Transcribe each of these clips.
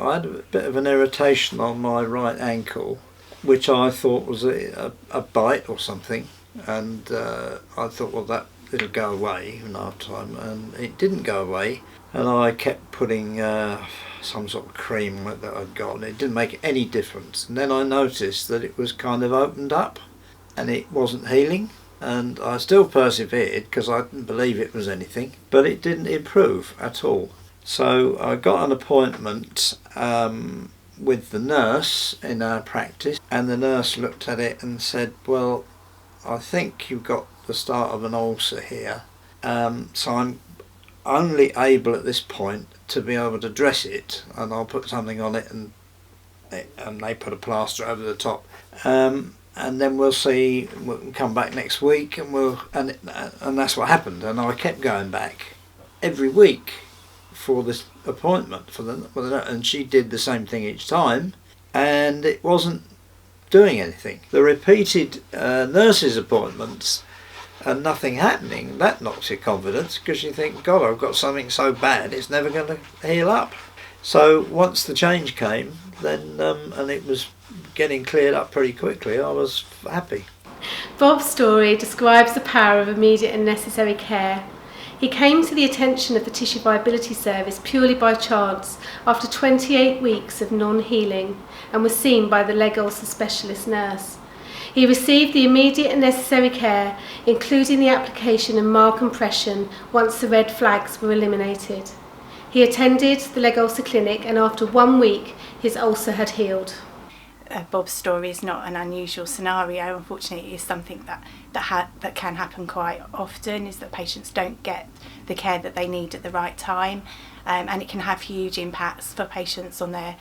I had a bit of an irritation on my right ankle, which I thought was a bite or something, and I thought, well, it'll go away in half time, and it didn't go away, and I kept putting some sort of cream that I'd got, and it didn't make any difference. And then I noticed that it was kind of opened up, and it wasn't healing, and I still persevered because I didn't believe it was anything, but it didn't improve at all. So I got an appointment with the nurse in our practice, and the nurse looked at it and said, well, I think you've got the start of an ulcer here, so I'm only able at this point to be able to dress it, and I'll put something on it, and they put a plaster over the top, and then we'll see. We'll come back next week, and that's what happened. And I kept going back every week for this appointment for the and she did the same thing each time, and it wasn't doing anything. The repeated nurses appointments and nothing happening, that knocks your confidence, because you think, God, I've got something so bad it's never going to heal up. So once the change came, then and it was getting cleared up pretty quickly, I was happy. Bob's story describes the power of immediate and necessary care. He came to the attention of the Tissue Viability Service purely by chance after 28 weeks of non-healing, and was seen by the leg ulcer specialist nurse. He received the immediate and necessary care, including the application of mild compression once the red flags were eliminated. He attended the leg ulcer clinic, and after 1 week his ulcer had healed. Bob's story is not an unusual scenario. Unfortunately, it is something that can happen quite often, is that patients don't get the care that they need at the right time, and it can have huge impacts for patients on their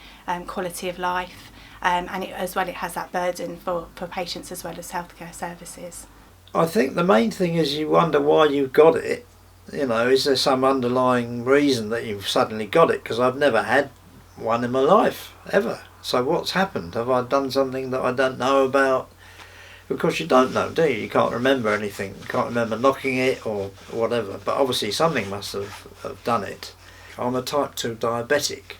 quality of life, and it has that burden for patients as well as healthcare services. I think the main thing is you wonder why you've got it. You know, is there some underlying reason that you've suddenly got it? Because I've never had one in my life, ever. So what's happened? Have I done something that I don't know about? Of course you don't know, do you? You can't remember anything. You can't remember knocking it or whatever. But obviously something must have done it. I'm a type 2 diabetic,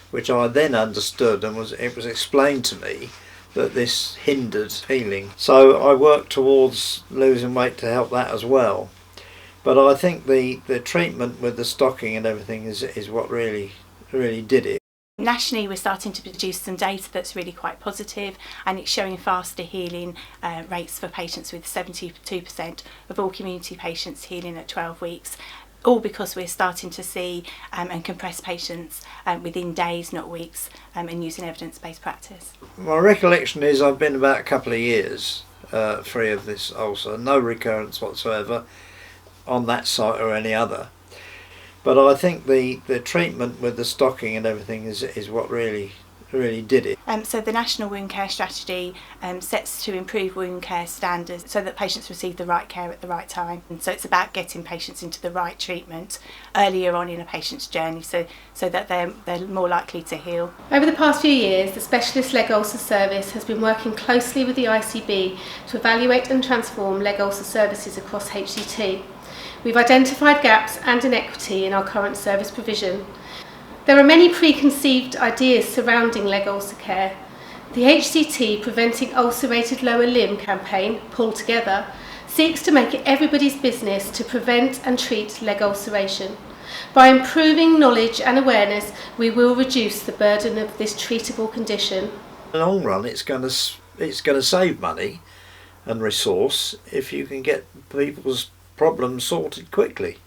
which I then understood, and it was explained to me that this hindered healing. So I worked towards losing weight to help that as well. But I think the treatment with the stocking and everything is what really did it. Nationally, we're starting to produce some data that's really quite positive, and it's showing faster healing rates for patients, with 72% of all community patients healing at 12 weeks, all because we're starting to see and compress patients within days, not weeks, and using evidence-based practice. My recollection is I've been about a couple of years free of this ulcer, no recurrence whatsoever on that site or any other. But I think the treatment with the stocking and everything is what really did it. So the National Wound Care Strategy sets to improve wound care standards so that patients receive the right care at the right time. And so it's about getting patients into the right treatment earlier on in a patient's journey, so that they're more likely to heal. Over the past few years, the Specialist Leg Ulcer Service has been working closely with the ICB to evaluate and transform leg ulcer services across HCT. We've identified gaps and inequity in our current service provision. There are many preconceived ideas surrounding leg ulcer care. The HCT Preventing Ulcerated Lower Limb campaign, Pull Together, seeks to make it everybody's business to prevent and treat leg ulceration. By improving knowledge and awareness, we will reduce the burden of this treatable condition. In the long run, it's going to save money and resource if you can get people's problems sorted quickly.